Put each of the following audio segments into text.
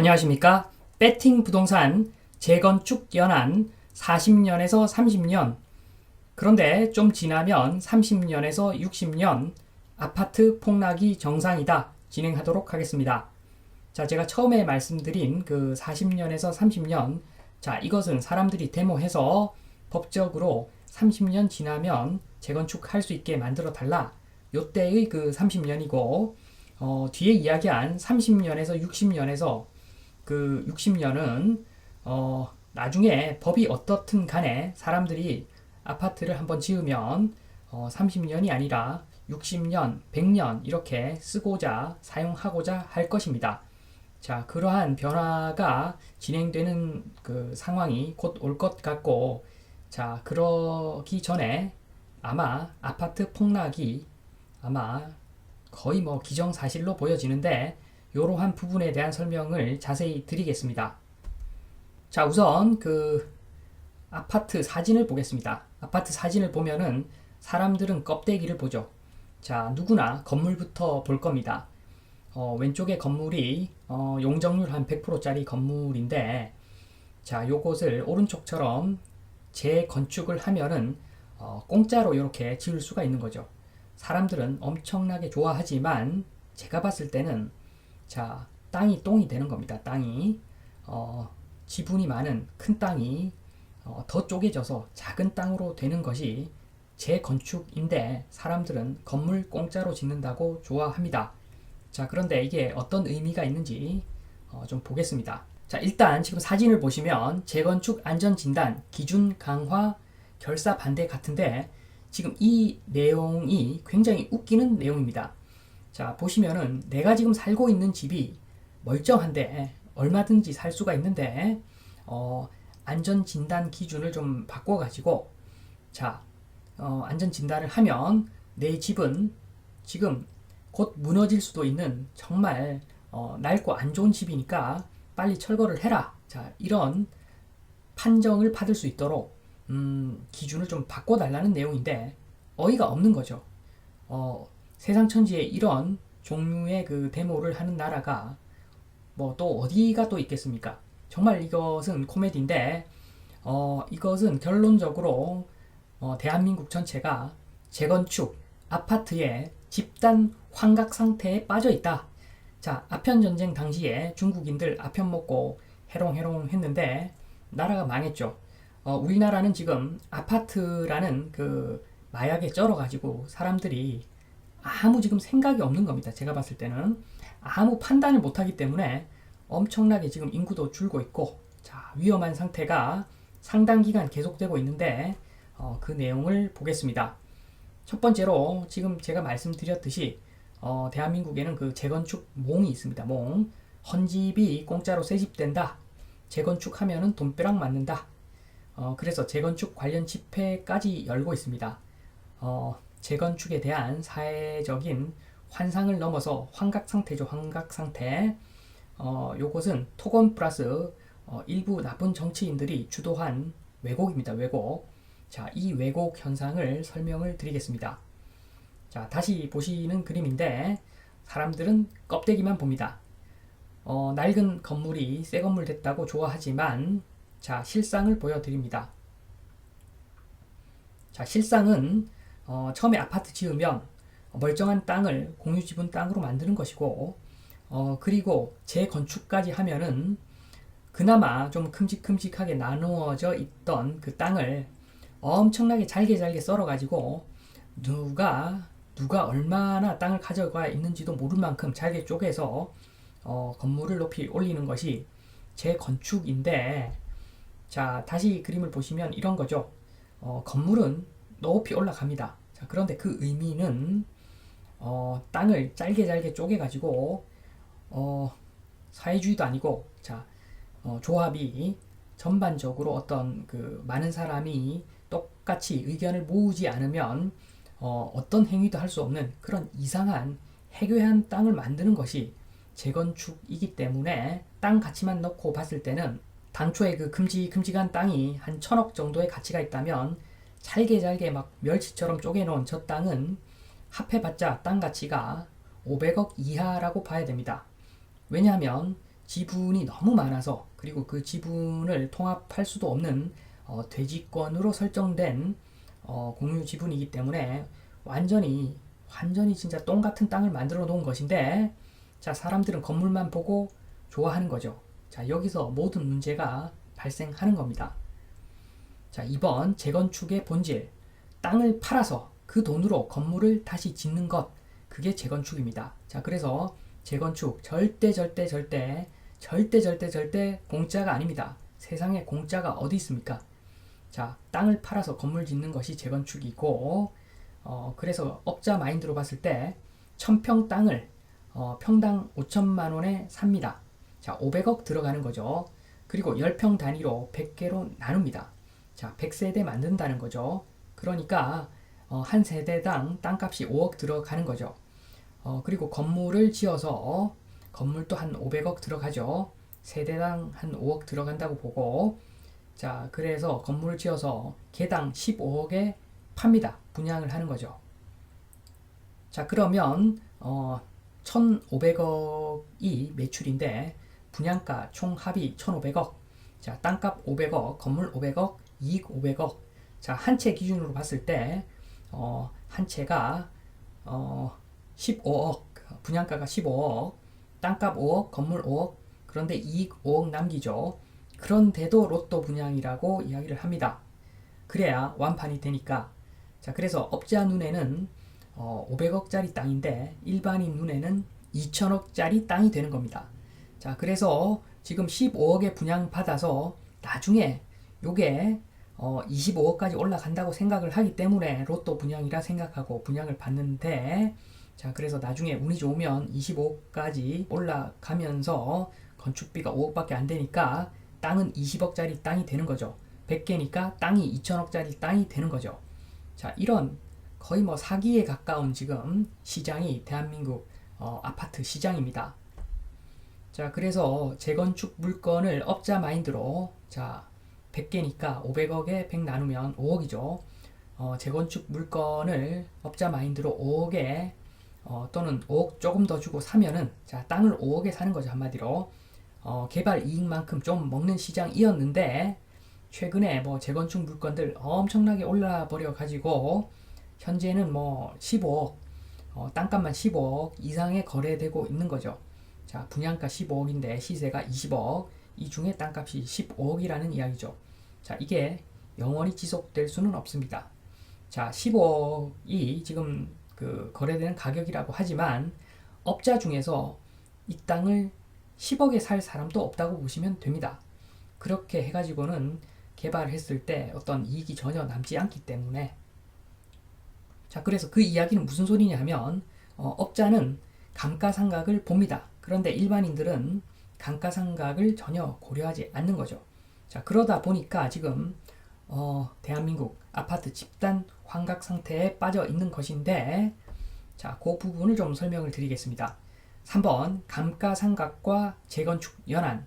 안녕하십니까? 배팅 부동산 재건축 연한 40년에서 30년, 그런데 좀 지나면 30년에서 60년 아파트 폭락이 정상이다 진행하도록 하겠습니다. 자, 제가 처음에 말씀드린 그 40년에서 30년, 자, 이것은 사람들이 데모해서 법적으로 30년 지나면 재건축할 수 있게 만들어 달라, 요때의 그 30년이고, 뒤에 이야기한 30년에서 60년에서 그 60년은 나중에 법이 어떻든 간에 사람들이 아파트를 한번 지으면 30년이 아니라 60년, 100년 이렇게 쓰고자 사용하고자 할 것입니다. 자, 그러한 변화가 진행되는 그 상황이 곧 올 것 같고, 자, 그러기 전에 아마 아파트 폭락이 아마 거의 뭐 기정사실로 보여지는데, 이러한 부분에 대한 설명을 자세히 드리겠습니다. 자, 우선 그 아파트 사진을 보겠습니다. 아파트 사진을 보면은 사람들은 껍데기를 보죠. 자, 누구나 건물부터 볼 겁니다. 왼쪽에 건물이 용적률 한 100%짜리 건물인데, 자, 요것을 오른쪽처럼 재건축을 하면은 공짜로 이렇게 지을 수가 있는 거죠. 사람들은 엄청나게 좋아하지만 제가 봤을 때는, 자, 땅이 똥이 되는 겁니다. 땅이 지분이 많은 큰 땅이 더 쪼개져서 작은 땅으로 되는 것이 재건축인데, 사람들은 건물 공짜로 짓는다고 좋아합니다. 자, 그런데 이게 어떤 의미가 있는지 좀 보겠습니다. 자, 일단 지금 사진을 보시면 재건축 안전진단 기준 강화 결사 반대 같은데, 지금 이 내용이 굉장히 웃기는 내용입니다. 자, 보시면은 내가 지금 살고 있는 집이 멀쩡한데 얼마든지 살 수가 있는데, 안전진단 기준을 좀 바꿔가지고, 자, 안전진단을 하면 내 집은 지금 곧 무너질 수도 있는 정말 낡고 안 좋은 집이니까 빨리 철거를 해라. 자, 이런 판정을 받을 수 있도록 기준을 좀 바꿔달라는 내용인데, 어이가 없는 거죠. 세상 천지에 이런 종류의 그 데모를 하는 나라가 뭐 또 어디가 또 있겠습니까? 정말 이것은 코미디인데, 이것은 결론적으로 대한민국 전체가 재건축 아파트의 집단 환각 상태에 빠져 있다. 자, 아편 전쟁 당시에 중국인들 아편 먹고 해롱해롱 했는데 나라가 망했죠. 우리나라는 지금 아파트라는 그 마약에 쩔어가지고 사람들이 아무 지금 생각이 없는 겁니다. 제가 봤을 때는 아무 판단을 못하기 때문에 엄청나게 지금 인구도 줄고 있고, 자, 위험한 상태가 상당 기간 계속되고 있는데, 그 내용을 보겠습니다. 첫 번째로 지금 제가 말씀드렸듯이 대한민국에는 그 재건축 몽이 있습니다. 몽. 헌집이 공짜로 새집된다. 재건축하면은 돈벼락 맞는다. 그래서 재건축 관련 집회까지 열고 있습니다. 재건축에 대한 사회적인 환상을 넘어서 환각상태죠. 환각상태. 요것은 토건 플러스 일부 나쁜 정치인들이 주도한 왜곡입니다. 왜곡. 자, 이 왜곡 현상을 설명을 드리겠습니다. 자, 다시 보시는 그림인데 사람들은 껍데기만 봅니다. 낡은 건물이 새 건물 됐다고 좋아하지만, 자, 실상을 보여드립니다. 자, 실상은 처음에 아파트 지으면 멀쩡한 땅을 공유지분 땅으로 만드는 것이고, 그리고 재건축까지 하면은 그나마 좀 큼직큼직하게 나누어져 있던 그 땅을 엄청나게 잘게 썰어가지고 누가 얼마나 땅을 가져가 있는지도 모를 만큼 잘게 쪼개서 건물을 높이 올리는 것이 재건축인데, 자, 다시 그림을 보시면 이런 거죠. 건물은 높이 올라갑니다. 자, 그런데 그 의미는 땅을 잘게 쪼개가지고 사회주의도 아니고, 자, 조합이 전반적으로 어떤 그 많은 사람이 똑같이 의견을 모으지 않으면 어떤 행위도 할 수 없는 그런 이상한 해괴한 땅을 만드는 것이 재건축이기 때문에, 땅 가치만 넣고 봤을 때는 당초에 그 큼직큼직한 땅이 한 1000억 정도의 가치가 있다면, 잘게 막 멸치처럼 쪼개놓은 저 땅은 합해봤자 땅 가치가 500억 이하라고 봐야 됩니다. 왜냐하면 지분이 너무 많아서, 그리고 그 지분을 통합할 수도 없는 대지권으로 설정된 공유 지분이기 때문에 완전히 진짜 똥 같은 땅을 만들어 놓은 것인데, 자, 사람들은 건물만 보고 좋아하는 거죠. 자, 여기서 모든 문제가 발생하는 겁니다. 자, 2번 재건축의 본질. 땅을 팔아서 그 돈으로 건물을 다시 짓는 것. 그게 재건축입니다. 자, 그래서 재건축 절대 공짜가 아닙니다. 세상에 공짜가 어디 있습니까? 자, 땅을 팔아서 건물 짓는 것이 재건축이고, 그래서 업자 마인드로 봤을 때 1000평 땅을 평당 5천만 원에 삽니다. 자, 500억 들어가는 거죠. 그리고 10평 단위로 100개로 나눕니다. 자, 100세대 만든다는 거죠. 그러니까 한 세대당 땅값이 5억 들어가는 거죠. 그리고 건물을 지어서 건물도 한 500억 들어가죠. 세대당 한 5억 들어간다고 보고, 자, 그래서 건물을 지어서 개당 15억에 팝니다. 분양을 하는 거죠. 자, 그러면 1,500억이 매출인데 분양가 총 합이 1,500억. 자, 땅값 500억, 건물 500억, 이익 500억. 자, 한 채 기준으로 봤을 때 한 채가 15억, 분양가가 15억, 땅값 5억, 건물 5억, 그런데 이익 5억 남기죠. 그런데도 로또 분양이라고 이야기를 합니다. 그래야 완판이 되니까. 자, 그래서 업자 눈에는 500억짜리 땅인데 일반인 눈에는 2천억짜리 땅이 되는 겁니다. 자, 그래서 지금 15억에 분양받아서 나중에 요게 25억까지 올라간다고 생각을 하기 때문에 로또 분양이라 생각하고 분양을 받는데, 자, 그래서 나중에 운이 좋으면 25억까지 올라가면서 건축비가 5억밖에 안 되니까 땅은 20억짜리 땅이 되는 거죠. 100개니까 땅이 2천억짜리 땅이 되는 거죠. 자, 이런 거의 뭐 사기에 가까운 지금 시장이 대한민국 아파트 시장입니다. 자, 그래서 재건축 물건을 업자 마인드로, 자, 100개니까 500억에 100 나누면 5억이죠. 재건축 물건을 업자 마인드로 5억에 또는 5억 조금 더 주고 사면은, 자, 땅을 5억에 사는 거죠. 한마디로 개발 이익만큼 좀 먹는 시장이었는데 최근에 뭐 재건축 물건들 엄청나게 올라 버려 가지고 현재는 뭐 15억, 땅값만 15억 이상에 거래되고 있는 거죠. 자, 분양가 15억인데 시세가 20억, 이 중에 땅값이 15억이라는 이야기죠. 자, 이게 영원히 지속될 수는 없습니다. 자, 15억이 지금 그 거래되는 가격이라고 하지만 업자 중에서 이 땅을 10억에 살 사람도 없다고 보시면 됩니다. 그렇게 해가지고는 개발했을 때 어떤 이익이 전혀 남지 않기 때문에. 자, 그래서 그 이야기는 무슨 소리냐 하면 업자는 감가상각을 봅니다. 그런데 일반인들은 감가상각을 전혀 고려하지 않는 거죠. 자, 그러다 보니까 지금 대한민국 아파트 집단 환각 상태에 빠져 있는 것인데, 자, 그 부분을 좀 설명을 드리겠습니다. 3번 감가상각과 재건축 연한.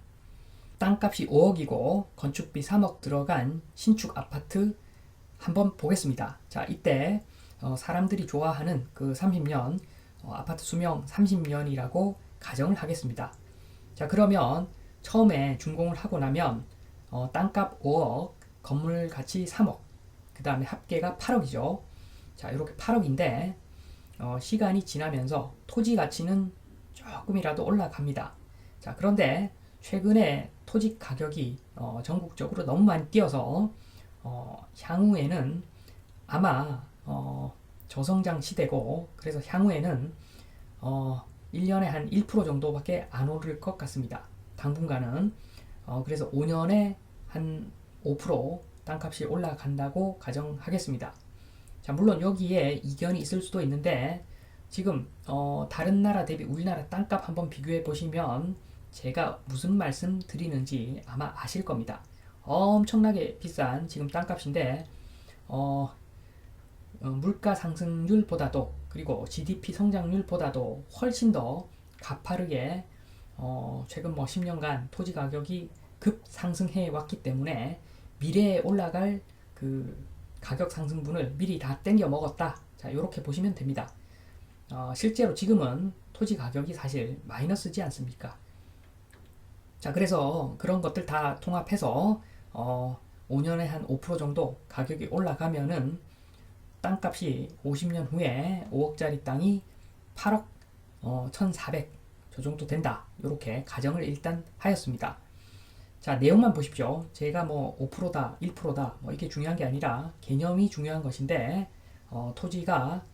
땅값이 5억이고 건축비 3억 들어간 신축 아파트 한번 보겠습니다. 자, 이때 사람들이 좋아하는 그 30년 아파트 수명 30년이라고 가정을 하겠습니다. 자, 그러면 처음에 준공을 하고 나면 땅값 5억, 건물 가치 3억, 그 다음에 합계가 8억이죠. 자, 이렇게 8억인데 시간이 지나면서 토지 가치는 조금이라도 올라갑니다. 자, 그런데 최근에 토지 가격이 전국적으로 너무 많이 뛰어서 향후에는 아마 저성장 시대고, 그래서 향후에는 1년에 한 1% 정도밖에 안 오를 것 같습니다. 당분간은. 그래서 5년에 한 5% 땅값이 올라간다고 가정하겠습니다. 자, 물론 여기에 이견이 있을 수도 있는데 지금 다른 나라 대비 우리나라 땅값 한번 비교해 보시면 제가 무슨 말씀 드리는지 아마 아실 겁니다. 엄청나게 비싼 지금 땅값인데 물가 상승률보다도, 그리고 GDP 성장률보다도 훨씬 더 가파르게 최근 뭐 10년간 토지 가격이 급 상승해 왔기 때문에 미래에 올라갈 그 가격 상승분을 미리 다 땡겨 먹었다. 자, 이렇게 보시면 됩니다. 실제로 지금은 토지 가격이 사실 마이너스지 않습니까? 자, 그래서 그런 것들 다 통합해서 5년에 한 5% 정도 가격이 올라가면은 땅값이 50년 후에 5억짜리 땅이 8억 1,400 저 정도 된다. 이렇게 가정을 일단 하였습니다. 자, 내용만 보십시오. 제가 뭐 5%다, 1%다, 뭐 이게 중요한 게 아니라 개념이 중요한 것인데, 토지가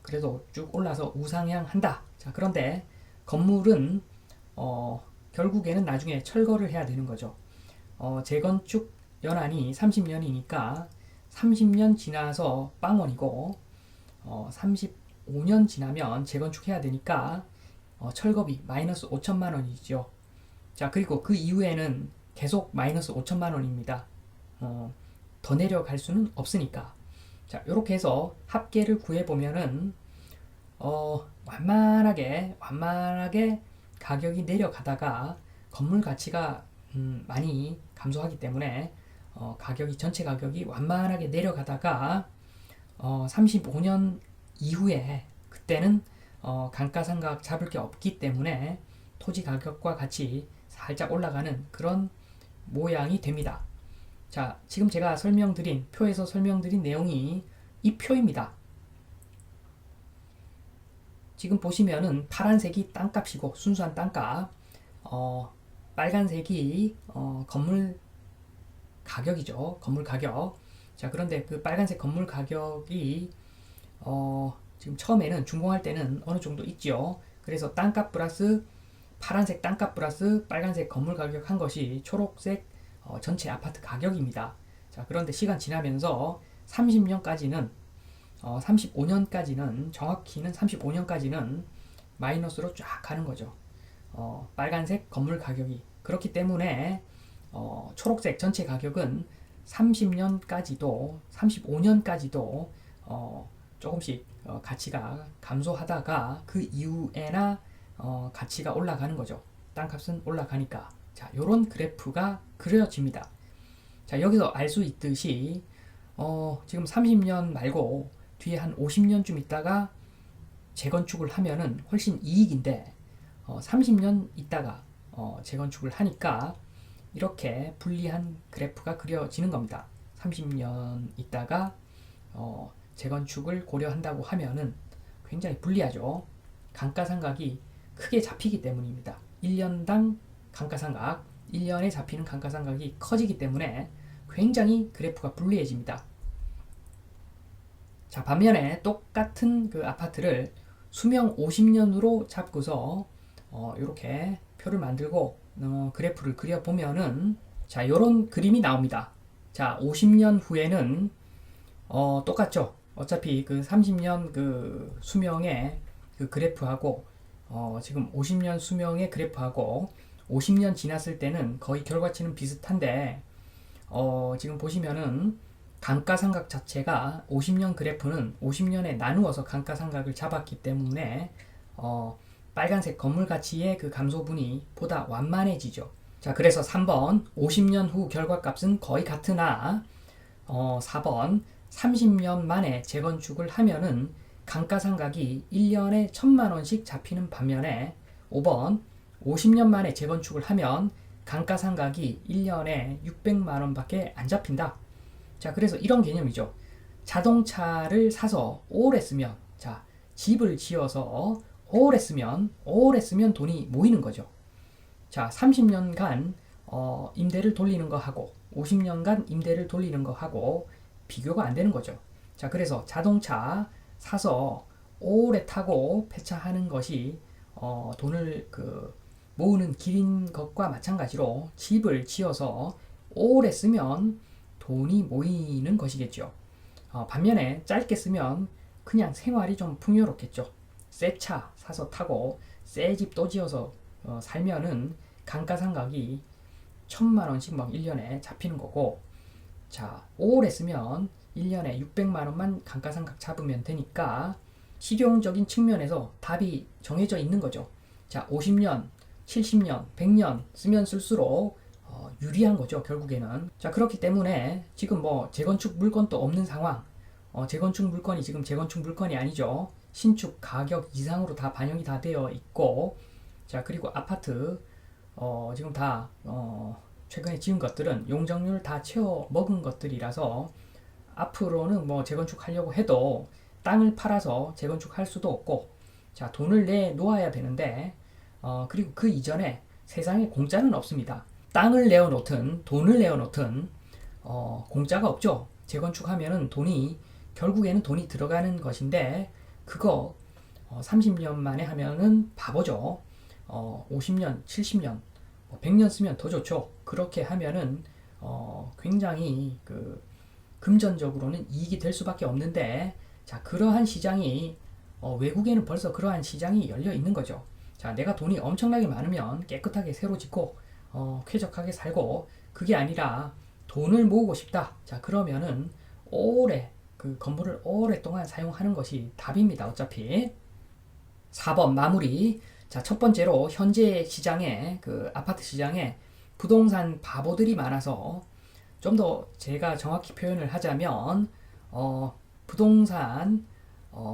그래도 쭉 올라서 우상향한다. 자, 그런데 건물은 결국에는 나중에 철거를 해야 되는 거죠. 재건축 연한이 30년이니까 30년 지나서 빵원이고 35년 지나면 재건축해야 되니까 철거비 마이너스 5천만 원이죠. 자, 그리고 그 이후에는 계속 마이너스 5천만 원입니다. 더 내려갈 수는 없으니까. 자, 이렇게 해서 합계를 구해보면은 완만하게 가격이 내려가다가 건물 가치가 많이 감소하기 때문에 전체 가격이 완만하게 내려가다가 35년 이후에 그때는 감가상각 잡을 게 없기 때문에 토지 가격과 같이 살짝 올라가는 그런 모양이 됩니다. 자, 지금 제가 표에서 설명드린 내용이 이 표입니다. 지금 보시면은 파란색이 땅값이고 순수한 땅값, 빨간색이 건물 가격이죠. 건물 가격. 자, 그런데 그 빨간색 건물 가격이 지금 처음에는 준공할 때는 어느 정도 있죠. 그래서 땅값 플러스 파란색 땅값 플러스 빨간색 건물 가격 한 것이 초록색 전체 아파트 가격입니다. 자, 그런데 시간 지나면서 35년까지는 정확히는 35년까지는 마이너스로 쫙 가는 거죠. 빨간색 건물 가격이 그렇기 때문에 초록색 전체 가격은 35년까지도 조금씩 가치가 감소하다가 그 이후에나 가치가 올라가는 거죠. 땅값은 올라가니까. 자, 요런 그래프가 그려집니다. 자, 여기서 알 수 있듯이 지금 30년 말고 뒤에 한 50년쯤 있다가 재건축을 하면은 훨씬 이익인데 30년 있다가 재건축을 하니까 이렇게 불리한 그래프가 그려지는 겁니다. 30년 있다가 재건축을 고려한다고 하면은 굉장히 불리하죠. 감가상각이 크게 잡히기 때문입니다. 1년당 감가상각, 1년에 잡히는 감가상각이 커지기 때문에 굉장히 그래프가 불리해집니다. 자, 반면에 똑같은 그 아파트를 수명 50년으로 잡고서 이렇게 표를 만들고 그래프를 그려보면은 자, 요런 그림이 나옵니다. 자, 50년 후에는 똑같죠. 어차피 그 30년 그 수명의 그 그래프하고 지금 50년 수명의 그래프하고 50년 지났을 때는 거의 결과치는 비슷한데 지금 보시면은 감가상각 자체가 50년 그래프는 50년에 나누어서 감가상각을 잡았기 때문에 빨간색 건물 가치의 그 감소분이 보다 완만해지죠. 자, 그래서 3번 50년 후 결과값은 거의 같으나 4번 30년 만에 재건축을 하면은 감가상각이 1년에 1,000만 원씩 잡히는 반면에 5번 50년 만에 재건축을 하면 감가상각이 1년에 600만 원밖에 안 잡힌다. 자, 그래서 이런 개념이죠. 자동차를 사서 오래 쓰면, 자, 집을 지어서 오래 쓰면 돈이 모이는 거죠. 자, 30년간 임대를 돌리는 거 하고 50년간 임대를 돌리는 거 하고 비교가 안 되는 거죠. 자, 그래서 자동차 사서 오래 타고 폐차하는 것이 돈을 모으는 길인 것과 마찬가지로 집을 지어서 오래 쓰면 돈이 모이는 것이겠죠. 반면에 짧게 쓰면 그냥 생활이 좀 풍요롭겠죠. 새 차 사서 타고 새 집 또 지어서 살면은 감가상각이 1,000만 원씩 막 1년에 잡히는 거고, 자, 오래 쓰면 1년에 600만 원만 감가상각 잡으면 되니까 실용적인 측면에서 답이 정해져 있는 거죠. 자, 50년, 70년, 100년 쓰면 쓸수록 유리한 거죠, 결국에는. 자, 그렇기 때문에 지금 뭐 재건축 물건도 없는 상황, 재건축 물건이 지금 재건축 물건이 아니죠. 신축 가격 이상으로 다 반영이 다 되어 있고, 자, 그리고 아파트 지금 다 최근에 지은 것들은 용적률 다 채워 먹은 것들이라서 앞으로는 뭐 재건축하려고 해도 땅을 팔아서 재건축할 수도 없고, 자, 돈을 내 놓아야 되는데, 그리고 그 이전에 세상에 공짜는 없습니다. 땅을 내어 놓든 돈을 내어 놓든 공짜가 없죠. 재건축하면은 결국에는 돈이 들어가는 것인데, 그거 30년 만에 하면은 바보죠. 50년, 70년, 100년 쓰면 더 좋죠. 그렇게 하면은 굉장히 금전적으로는 이익이 될 수밖에 없는데, 자, 그러한 시장이 외국에는 벌써 그러한 시장이 열려 있는 거죠. 자, 내가 돈이 엄청나게 많으면 깨끗하게 새로 짓고 쾌적하게 살고, 그게 아니라 돈을 모으고 싶다. 자, 그러면은 그 건물을 오랫동안 사용하는 것이 답입니다. 어차피. 4번 마무리. 자, 첫 번째로 현재 시장에 아파트 시장에 부동산 바보들이 많아서, 좀 더 제가 정확히 표현을 하자면 부동산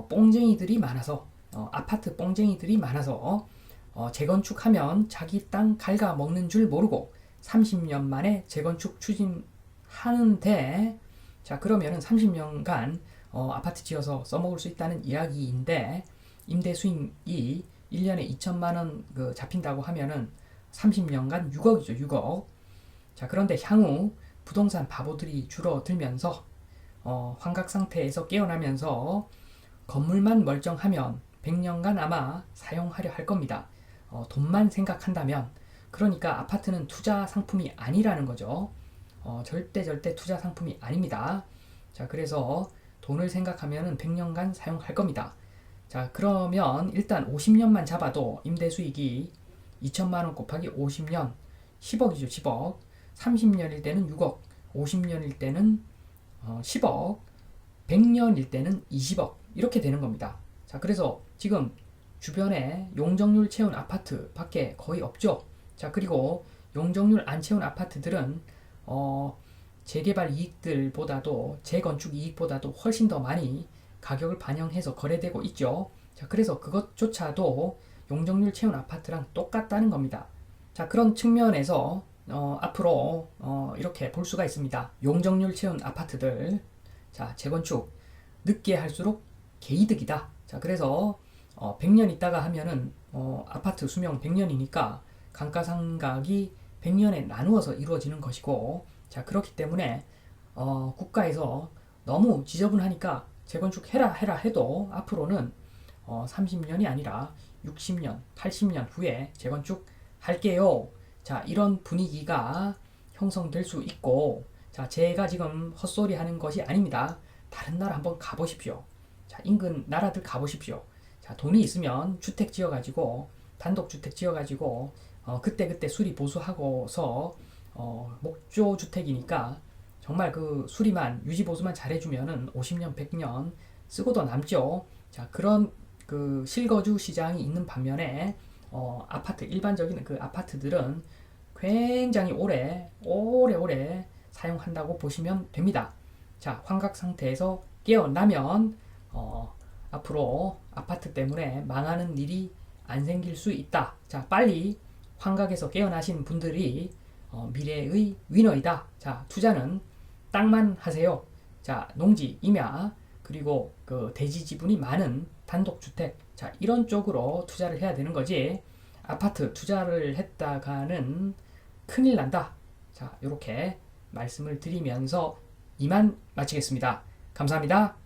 뽕쟁이들이 많아서, 아파트 뽕쟁이들이 많아서 재건축하면 자기 땅 갉아먹는 줄 모르고 30년 만에 재건축 추진하는데, 자, 그러면은 30년간 아파트 지어서 써먹을 수 있다는 이야기인데, 임대 수익이 1년에 2천만 원 잡힌다고 하면은 30년간 6억이죠, 6억. 자, 그런데 향후 부동산 바보들이 줄어들면서 환각 상태에서 깨어나면서 건물만 멀쩡하면 100년간 아마 사용하려 할 겁니다. 돈만 생각한다면. 그러니까 아파트는 투자 상품이 아니라는 거죠. 절대 투자 상품이 아닙니다. 자, 그래서 돈을 생각하면 100년간 사용할 겁니다. 자, 그러면 일단 50년만 잡아도 임대 수익이 2천만 원 곱하기 50년 10억이죠, 10억. 30년일 때는 6억, 50년일 때는 10억, 100년일 때는 20억, 이렇게 되는 겁니다. 자, 그래서 지금 주변에 용적률 채운 아파트 밖에 거의 없죠. 자, 그리고 용적률 안 채운 아파트들은 재개발 이익들보다도 재건축 이익보다도 훨씬 더 많이 가격을 반영해서 거래되고 있죠. 자, 그래서 그것조차도 용적률 채운 아파트랑 똑같다는 겁니다. 자, 그런 측면에서 앞으로 이렇게 볼 수가 있습니다. 용적률 채운 아파트들, 자, 재건축 늦게 할수록 개이득이다. 자, 그래서 100년 있다가 하면은 아파트 수명 100년이니까 감가상각이 100년에 나누어서 이루어지는 것이고, 자, 그렇기 때문에 국가에서 너무 지저분하니까 재건축 해라 해도 앞으로는 30년이 아니라 60년, 80년 후에 재건축 할게요. 자, 이런 분위기가 형성될 수 있고, 자, 제가 지금 헛소리 하는 것이 아닙니다. 다른 나라 한번 가보십시오. 자, 인근 나라들 가보십시오. 자, 돈이 있으면 주택 지어가지고, 단독주택 지어가지고, 그때 수리 보수하고서, 목조 주택이니까, 정말 그 수리만, 유지 보수만 잘해주면은 50년, 100년 쓰고도 남죠. 자, 그런 실거주 시장이 있는 반면에, 아파트, 일반적인 그 아파트들은 굉장히 오래 사용한다고 보시면 됩니다. 자, 환각 상태에서 깨어나면, 앞으로 아파트 때문에 망하는 일이 안 생길 수 있다. 자, 빨리 환각에서 깨어나신 분들이 미래의 위너이다. 자, 투자는 땅만 하세요. 자, 농지, 임야, 그리고 대지 지분이 많은 단독주택, 자, 이런 쪽으로 투자를 해야 되는 거지, 아파트 투자를 했다가는 큰일 난다. 자, 이렇게 말씀을 드리면서 이만 마치겠습니다. 감사합니다.